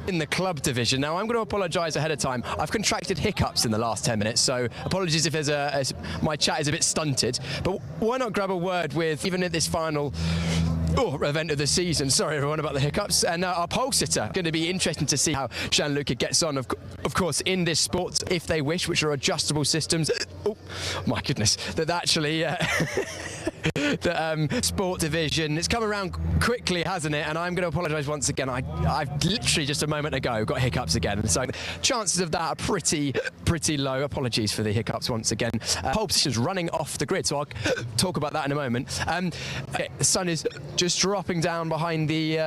in the club division. Now, I'm going to apologise ahead of time. I've contracted hiccups in the last 10 minutes, so apologies if there's my chat is a bit stunted. But why not grab a word with, even at this final event of the season. Sorry everyone about the hiccups. And our pole sitter. Going to be interesting to see how Gianluca gets on, of course, in this sport, if they wish, which are adjustable systems. Oh my goodness, that actually the sport division, it's come around quickly, hasn't it? And I'm going to apologise once again. I've literally just a moment ago got hiccups again, so chances of that are pretty low. Apologies for the hiccups once again. Pole position's running off the grid, so I'll talk about that in a moment. The sun is just dropping down behind the